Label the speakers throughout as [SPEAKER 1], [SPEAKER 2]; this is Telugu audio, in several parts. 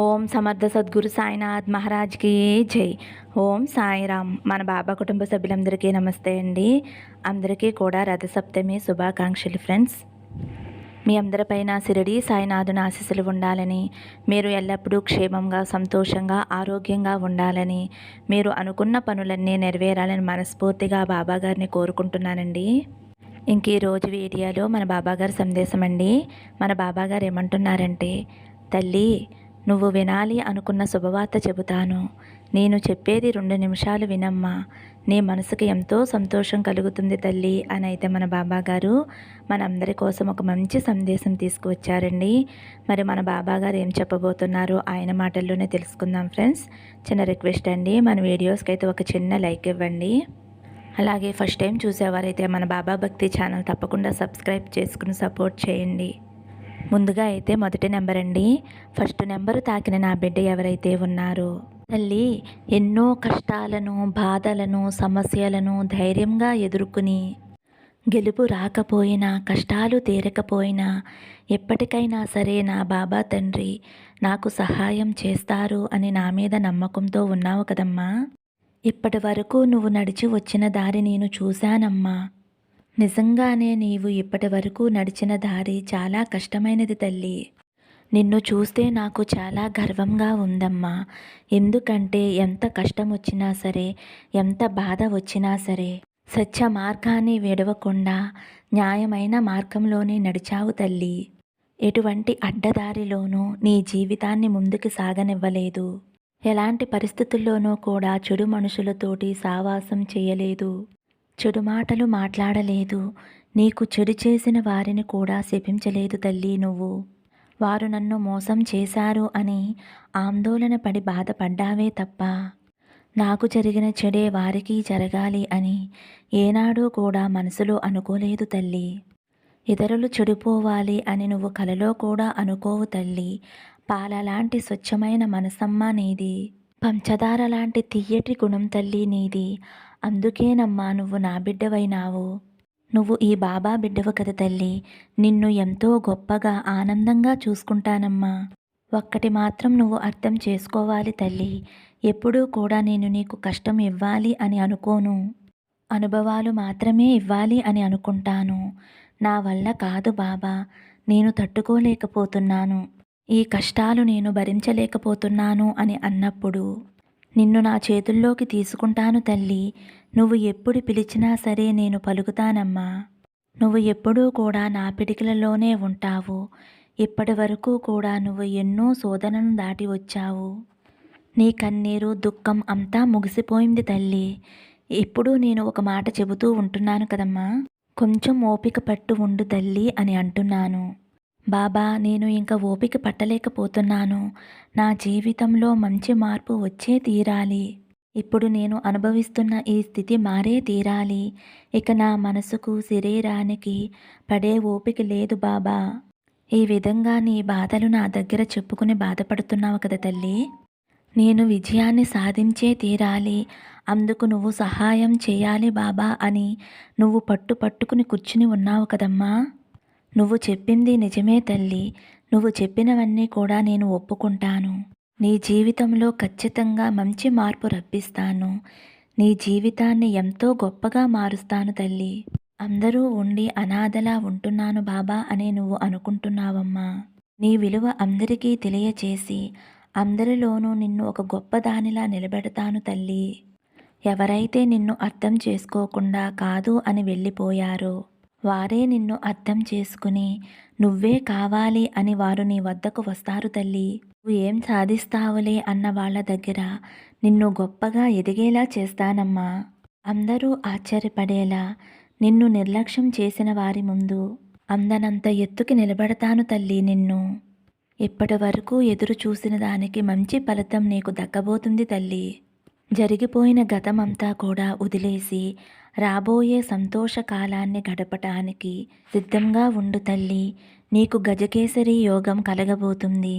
[SPEAKER 1] ఓం సమర్థ సద్గురు సాయినాథ్ మహారాజ్కి జై. ఓం సాయిరామ్. మన బాబా కుటుంబ సభ్యులందరికీ నమస్తే అండి. అందరికీ కూడా రథసప్తమి శుభాకాంక్షలు ఫ్రెండ్స్. మీ అందరిపైన శిరిడి సాయినాథుని ఆశీస్సులు ఉండాలని, మీరు ఎల్లప్పుడూ క్షేమంగా సంతోషంగా ఆరోగ్యంగా ఉండాలని, మీరు అనుకున్న పనులన్నీ నెరవేరాలని మనస్ఫూర్తిగా బాబాగారిని కోరుకుంటున్నానండి. ఇంక ఈరోజు వీడియోలో మన బాబాగారి సందేశం అండి. మన బాబాగారు ఏమంటున్నారంటే, తల్లి నువ్వు వినాలి అనుకున్న శుభవార్త చెబుతాను. నేను చెప్పేది 2 నిమిషాలు వినమ్మా, నీ మనసుకి ఎంతో సంతోషం కలుగుతుంది తల్లి అని అయితే మన బాబాగారు మనందరి కోసం ఒక మంచి సందేశం తీసుకువచ్చారండి. మరి మన బాబాగారు ఏం చెప్పబోతున్నారో ఆయన మాటల్లోనే తెలుసుకుందాం ఫ్రెండ్స్. చిన్న రిక్వెస్ట్ అండి, మన వీడియోస్కి అయితే ఒక చిన్న లైక్ ఇవ్వండి. అలాగే ఫస్ట్ టైం చూసేవారైతే మన బాబా భక్తి ఛానల్ తప్పకుండా సబ్స్క్రైబ్ చేసుకుని సపోర్ట్ చేయండి. ముందుగా అయితే మొదటి నెంబర్ అండి. ఫస్ట్ నెంబరు తాకిన నా బిడ్డ ఎవరైతే ఉన్నారో, తల్లి ఎన్నో కష్టాలను బాధలను సమస్యలను ధైర్యంగా ఎదుర్కొని గెలుపు రాకపోయినా కష్టాలు తీరకపోయినా ఎప్పటికైనా సరే నా బాబా తండ్రి నాకు సహాయం చేస్తారు అని నా మీద నమ్మకంతో ఉన్నావు కదమ్మా. ఇప్పటి వరకు నువ్వు నడిచి వచ్చిన దారి నేను చూశానమ్మా. నిజంగానే నీవు ఇప్పటి వరకు నడిచిన దారి చాలా కష్టమైనది తల్లి. నిన్ను చూస్తే నాకు చాలా గర్వంగా ఉందమ్మా. ఎందుకంటే ఎంత కష్టం వచ్చినా సరే, ఎంత బాధ వచ్చినా సరే, సత్య మార్గాన్ని విడవకుండా న్యాయమైన మార్గంలోనే నడిచావు తల్లి. ఎటువంటి అడ్డదారిలోనూ నీ జీవితాన్ని ముందుకు సాగనివ్వలేదు. ఎలాంటి పరిస్థితుల్లోనూ కూడా చెడు మనుషులతోటి సావాసం చేయలేదు. చెడు మాటలు మాట్లాడలేదు. నీకు చెడు చేసిన వారిని కూడా శపించలేదు తల్లి నువ్వు. వారు నన్ను మోసం చేశారు అని ఆందోళన పడి బాధపడ్డావే తప్ప నాకు జరిగిన చెడే వారికి జరగాలి అని ఏనాడూ కూడా మనసులో అనుకోలేదు తల్లి. ఇతరులు చెడిపోవాలి అని నువ్వు కలలో కూడా అనుకోవు తల్లి. పాలలాంటి స్వచ్ఛమైన మనసమ్మ నీది. పంచదార లాంటి తియ్యటి గుణం తల్లి నీది. అందుకేనమ్మా నువ్వు నా బిడ్డవైనావు. నువ్వు ఈ బాబా బిడ్డవు కదా తల్లి. నిన్ను ఎంతో గొప్పగా ఆనందంగా చూసుకుంటానమ్మా. ఒక్కటి మాత్రం నువ్వు అర్థం చేసుకోవాలి తల్లి. ఎప్పుడూ కూడా నేను నీకు కష్టం ఇవ్వాలి అని అనుకోను. అనుభవాలు మాత్రమే ఇవ్వాలి అని అనుకుంటాను. నా వల్ల కాదు బాబా, నేను తట్టుకోలేకపోతున్నాను, ఈ కష్టాలు నేను భరించలేకపోతున్నాను అని అన్నప్పుడు నిన్ను నా చేతుల్లోకి తీసుకుంటాను తల్లి. నువ్వు ఎప్పుడు పిలిచినా సరే నేను పలుకుతానమ్మా. నువ్వు ఎప్పుడూ కూడా నా పిడికిలలోనే ఉంటావు. ఇప్పటి వరకు కూడా నువ్వు ఎన్నో శోధనను దాటి వచ్చావు. నీ కన్నీరు దుఃఖం అంతా ముగిసిపోయింది తల్లి. ఎప్పుడూ నేను ఒక మాట చెబుతూ ఉంటున్నాను కదమ్మా, కొంచెం ఓపిక పట్టు ఉండు తల్లి అని అంటున్నాను. బాబా నేను ఇంకా ఓపిక పట్టలేకపోతున్నాను. నా జీవితంలో మంచి మార్పు వచ్చే తీరాలి. ఇప్పుడు నేను అనుభవిస్తున్న ఈ స్థితి మారే తీరాలి. ఇక నా మనసుకు శరీరానికి పడే ఓపిక లేదు బాబా. ఈ విధంగా నీ బాధలు నా దగ్గర చెప్పుకుని బాధపడుతున్నావు కదా తల్లి. నేను విజయాన్ని సాధించే తీరాలి. అందుకు నువ్వు సహాయం చేయాలి బాబా అని నువ్వు పట్టుకుని కూర్చుని ఉన్నావు కదమ్మా. నువ్వు చెప్పింది నిజమే తల్లి. నువ్వు చెప్పినవన్నీ కూడా నేను ఒప్పుకుంటాను. నీ జీవితంలో ఖచ్చితంగా మంచి మార్పు రప్పిస్తాను. నీ జీవితాన్ని ఎంతో గొప్పగా మారుస్తాను తల్లి. అందరూ ఉండి అనాథలా ఉంటున్నాను బాబా అని నువ్వు అనుకుంటున్నావమ్మా. నీ విలువ అందరికీ తెలియచేసి అందరిలోనూ నిన్ను ఒక గొప్ప దానిలా నిలబెడతాను తల్లి. ఎవరైతే నిన్ను అర్థం చేసుకోకుండా కాదు అని వెళ్ళిపోయారో వారే నిన్ను అర్థం చేసుకుని నువ్వే కావాలి అని వారు నీ వద్దకు వస్తారు తల్లి. నువ్వు ఏం సాధిస్తావులే అన్న వాళ్ళ దగ్గర నిన్ను గొప్పగా ఎదిగేలా చేస్తానమ్మా. అందరూ ఆశ్చర్యపడేలా నిన్ను నిర్లక్ష్యం చేసిన వారి ముందు అందనంత ఎత్తుకి నిలబెడతాను తల్లి నిన్ను. ఇప్పటి వరకు ఎదురు చూసిన దానికి మంచి ఫలితం నీకు దక్కబోతుంది తల్లి. జరిగిపోయిన గతమంతా కూడా వదిలేసి రాబోయే సంతోష కాలాన్ని గడపటానికి సిద్ధంగా ఉండు తల్లి. నీకు గజకేసరి యోగం కలగబోతుంది.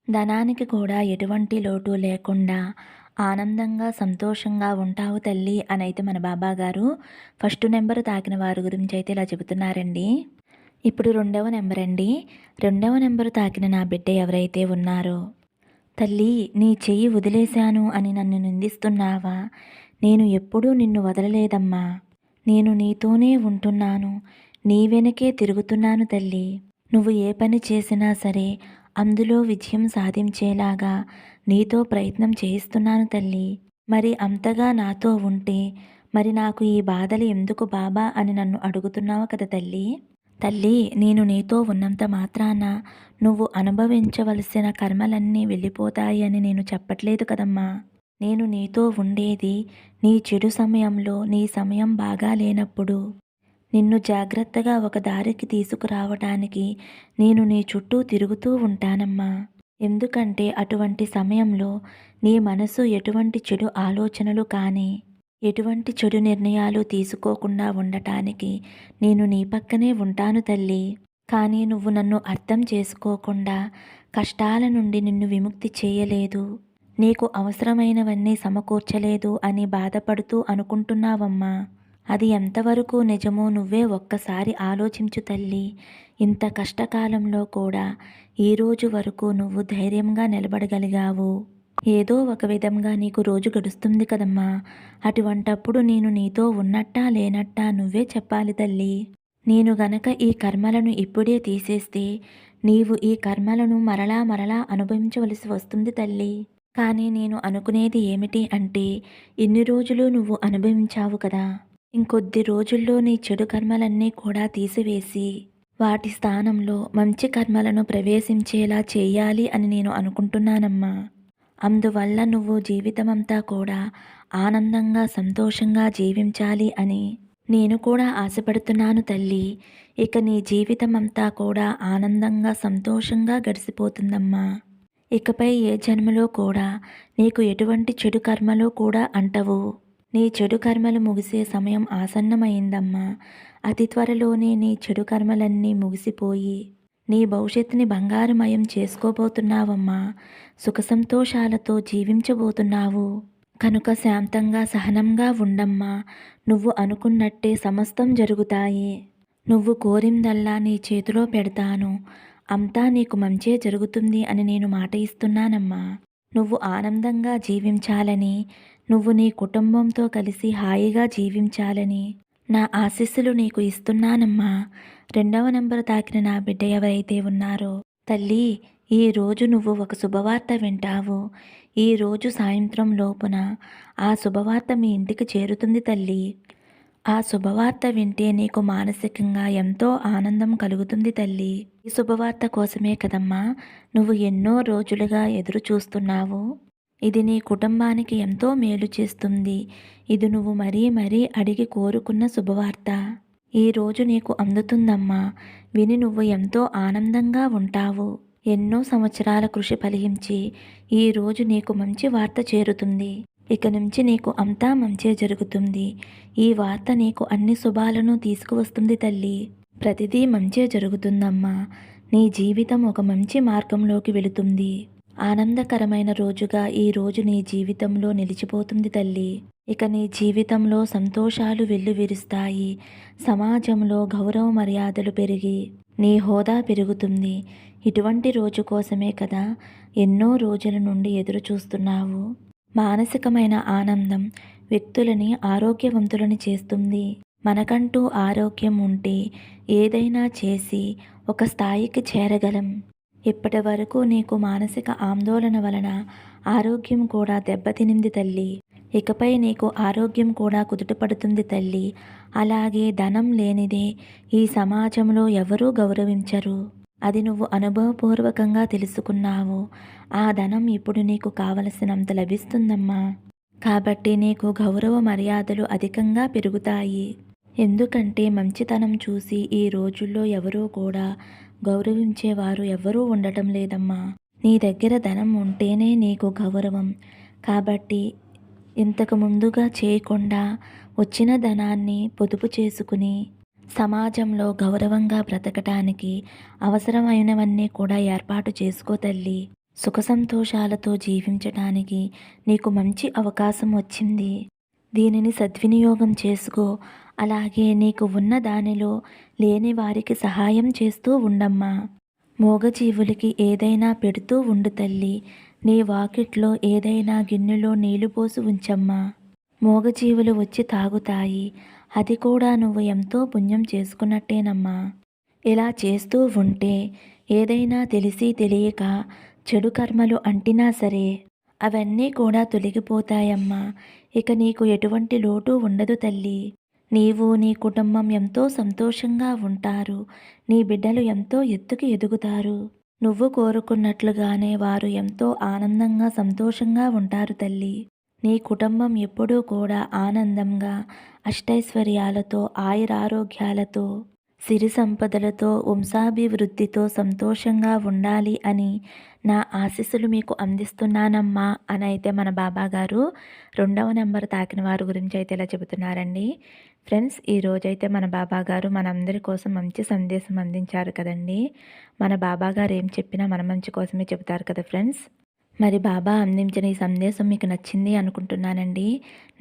[SPEAKER 1] ధనానికి కూడా ఎటువంటి లోటు లేకుండా ఆనందంగా సంతోషంగా ఉంటావు తల్లి అని అయితే మన బాబాగారు ఫస్ట్ నెంబరు తాకిన వారి గురించి అయితే ఇలా చెబుతున్నారండి. ఇప్పుడు 2వ నెంబర్ అండి. 2వ నెంబరు తాకిన నా బిడ్డ ఎవరైతే ఉన్నారో తల్లి, నీ చెయ్యి వదిలేశాను అని నన్ను నిందిస్తున్నావా? నేను ఎప్పుడూ నిన్ను వదలలేదమ్మా. నేను నీతోనే ఉంటున్నాను. నీ వెనకే తిరుగుతున్నాను తల్లి. నువ్వు ఏ పని చేసినా సరే అందులో విజయం సాధించేలాగా నీతో ప్రయత్నం చేయిస్తున్నాను తల్లి. మరి అంతగా నాతో ఉంటే మరి నాకు ఈ బాధలు ఎందుకు బాబా అని నన్ను అడుగుతున్నావు కదా తల్లి. తల్లి, నేను నీతో ఉన్నంత మాత్రాన నువ్వు అనుభవించవలసిన కర్మలన్నీ వెళ్ళిపోతాయి అని నేను చెప్పట్లేదు కదమ్మా. నేను నీతో ఉండేది నీ చెడు సమయంలో, నీ సమయం బాగా లేనప్పుడు నిన్ను జాగ్రత్తగా ఒక దారికి తీసుకురావటానికి నేను నీ చుట్టూ తిరుగుతూ ఉంటానమ్మా. ఎందుకంటే అటువంటి సమయంలో నీ మనసు ఎటువంటి చెడు ఆలోచనలు కానీ ఎటువంటి చెడు నిర్ణయాలు తీసుకోకుండా ఉండటానికి నేను నీ పక్కనే ఉంటాను తల్లి. కానీ నువ్వు నన్ను అర్థం చేసుకోకుండా కష్టాల నుండి నిన్ను విముక్తి చేయలేదు, నీకు అవసరమైనవన్నీ సమకూర్చలేదు అని బాధపడుతూ అనుకుంటున్నావమ్మా. అది ఎంతవరకు నిజమో నువ్వే ఒక్కసారి ఆలోచించు తల్లి. ఇంత కష్టకాలంలో కూడా ఈరోజు వరకు నువ్వు ధైర్యంగా నిలబడగలిగావు. ఏదో ఒక విధంగా నీకు రోజు గడుస్తుంది కదమ్మా. అటువంటప్పుడు నేను నీతో ఉన్నట్టా లేనట్టా నువ్వే చెప్పాలి తల్లి. నేను గనక ఈ కర్మలను ఇప్పుడే తీసేస్తే నీవు ఈ కర్మలను మరలా మరలా అనుభవించవలసి వస్తుంది తల్లి. కానీ నేను అనుకునేది ఏమిటి అంటే, ఇన్ని రోజులు నువ్వు అనుభవించావు కదా, ఇంకొద్ది రోజుల్లో నీ చెడు కర్మలన్నీ కూడా తీసివేసి వాటి స్థానంలో మంచి కర్మలను ప్రవేశించేలా చేయాలి అని నేను అనుకుంటున్నానమ్మా. అందువల్ల నువ్వు జీవితమంతా కూడా ఆనందంగా సంతోషంగా జీవించాలి అని నేను కూడా ఆశపడుతున్నాను తల్లి. ఇక నీ జీవితమంతా కూడా ఆనందంగా సంతోషంగా గడిచిపోతుందమ్మా. ఇకపై ఏ జన్మలో కూడా నీకు ఎటువంటి చెడు కర్మలు కూడా అంటవు. నీ చెడు కర్మలు ముగిసే సమయం ఆసన్నమైందమ్మా. అతి త్వరలోనే నీ చెడు కర్మలన్నీ ముగిసిపోయి నీ భవిష్యత్తుని బంగారుమయం చేసుకోబోతున్నావమ్మా. సుఖ సంతోషాలతో జీవించబోతున్నావు. కనుక శాంతంగా సహనంగా ఉండమ్మా. నువ్వు అనుకున్నట్టే సమస్తం జరుగుతాయి. నువ్వు కోరిందల్లా నీ చేతిలో పెడతాను. అంతా నీకు మంచే జరుగుతుంది అని నేను మాట ఇస్తున్నానమ్మా. నువ్వు ఆనందంగా జీవించాలని, నువ్వు నీ కుటుంబంతో కలిసి హాయిగా జీవించాలని నా ఆశీస్సులు నీకు ఇస్తున్నానమ్మా. 2వ నంబరు తాకిన నా బిడ్డ ఎవరైతే ఉన్నారో తల్లి, ఈరోజు నువ్వు ఒక శుభవార్త వింటావు. ఈరోజు సాయంత్రం లోపున ఆ శుభవార్త మీ ఇంటికి చేరుతుంది తల్లి. ఆ శుభవార్త వింటే నీకు మానసికంగా ఎంతో ఆనందం కలుగుతుంది తల్లి. ఈ శుభవార్త కోసమే కదమ్మా నువ్వు ఎన్నో రోజులుగా ఎదురు చూస్తున్నావు. ఇది నీ కుటుంబానికి ఎంతో మేలు చేస్తుంది. ఇది నువ్వు మరీ మరీ అడిగి కోరుకున్న శుభవార్త ఈరోజు నీకు అందుతుందమ్మా. విని నువ్వు ఎంతో ఆనందంగా ఉంటావు. ఎన్నో సంవత్సరాల కృషి ఫలించి ఈరోజు నీకు మంచి వార్త చేరుతుంది. ఇక నుంచి నీకు అంతా మంచే జరుగుతుంది. ఈ వార్త నీకు అన్ని శుభాలను తీసుకువస్తుంది తల్లి. ప్రతిదీ మంచే జరుగుతుందమ్మా. నీ జీవితం ఒక మంచి మార్గంలోకి వెళుతుంది. ఆనందకరమైన రోజుగా ఈ రోజు నీ జీవితంలో నిలిచిపోతుంది తల్లి. ఇక నీ జీవితంలో సంతోషాలు వెల్లువిరుస్తాయి. సమాజంలో గౌరవ మర్యాదలు పెరిగి నీ హోదా పెరుగుతుంది. ఇటువంటి రోజు కోసమే కదా ఎన్నో రోజుల నుండి ఎదురు చూస్తున్నావు. మానసికమైన ఆనందం వ్యక్తులని ఆరోగ్యవంతులని చేస్తుంది. మనకంటూ ఆరోగ్యం ఉంటే ఏదైనా చేసి ఒక స్థాయికి చేరగలం. ఇప్పటి వరకు నీకు మానసిక ఆందోళన వలన ఆరోగ్యం కూడా దెబ్బతినింది తల్లి. ఇకపై నీకు ఆరోగ్యం కూడా కుదుటపడుతుంది తల్లి. అలాగే ధనం లేనిదే ఈ సమాజంలో ఎవరూ గౌరవించరు. అది నువ్వు అనుభవపూర్వకంగా తెలుసుకున్నావు. ఆ ధనం ఇప్పుడు నీకు కావలసినంత లభిస్తుందమ్మా. కాబట్టి నీకు గౌరవ మర్యాదలు అధికంగా పెరుగుతాయి. ఎందుకంటే మంచితనం చూసి ఈ రోజుల్లో ఎవరూ కూడా గౌరవించేవారు ఎవరూ ఉండటం లేదమ్మా. నీ దగ్గర ధనం ఉంటేనే నీకు గౌరవం. కాబట్టి ఇంతకు ముందుగా చేయకుండా వచ్చిన ధనాన్ని పొదుపు చేసుకుని సమాజంలో గౌరవంగా బ్రతకటానికి అవసరమైనవన్నీ కూడా ఏర్పాటు చేసుకో తల్లి. సుఖ సంతోషాలతో జీవించటానికి నీకు మంచి అవకాశం వచ్చింది. దీనిని సద్వినియోగం చేసుకో. అలాగే నీకు ఉన్న దానిలో లేని వారికి సహాయం చేస్తూ ఉండమ్మా. మూగజీవులకి ఏదైనా పెడుతూ ఉండు తల్లి. నీ వాకిట్లో ఏదైనా గిన్నెలో నీళ్లు పోసి ఉంచమ్మా. మూగజీవులు వచ్చి తాగుతాయి. అది కూడా నువ్వు ఎంతో పుణ్యం చేసుకున్నట్టేనమ్మా. ఇలా చేస్తూ ఉంటే ఏదైనా తెలిసి తెలియక చెడు కర్మలు అంటినా సరే అవన్నీ కూడా తొలగిపోతాయమ్మా. ఇక నీకు ఎటువంటి లోటు ఉండదు తల్లి. నీవు నీ కుటుంబం ఎంతో సంతోషంగా ఉంటారు. నీ బిడ్డలు ఎంతో ఎత్తుకు ఎదుగుతారు. నువ్వు కోరుకున్నట్లుగానే వారు ఎంతో ఆనందంగా సంతోషంగా ఉంటారు తల్లి. నీ కుటుంబం ఎప్పుడూ కూడా ఆనందంగా అష్టైశ్వర్యాలతో ఆయురారోగ్యాలతో సిరి సంపదలతో వంశాభివృద్ధితో సంతోషంగా ఉండాలి అని నా ఆశీస్సులు మీకు అందిస్తున్నానమ్మా అని అయితే మన బాబాగారు 2వ నెంబర్ తాకిన వారి గురించి అయితే ఇలా చెబుతున్నారండి. ఫ్రెండ్స్, ఈరోజైతే మన బాబాగారు మనందరి కోసం మంచి సందేశం అందించారు కదండి. మన బాబాగారు ఏం చెప్పినా మన మంచి కోసమే చెబుతారు కదా ఫ్రెండ్స్. మరి బాబా అందించిన ఈ సందేశం మీకు నచ్చింది అనుకుంటున్నానండి.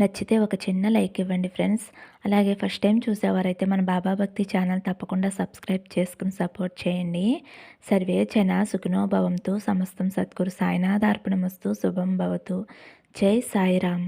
[SPEAKER 1] నచ్చితే ఒక చిన్న లైక్ ఇవ్వండి ఫ్రెండ్స్. అలాగే ఫస్ట్ టైం చూసేవారైతే మన బాబా భక్తి ఛానల్ తప్పకుండా సబ్స్క్రైబ్ చేసుకుని సపోర్ట్ చేయండి. సర్వే జన సుఖినో భవంతు. సమస్తం సద్గురు సాయినాథార్పణమస్తు. శుభం భవతు. జై సాయిరామ్.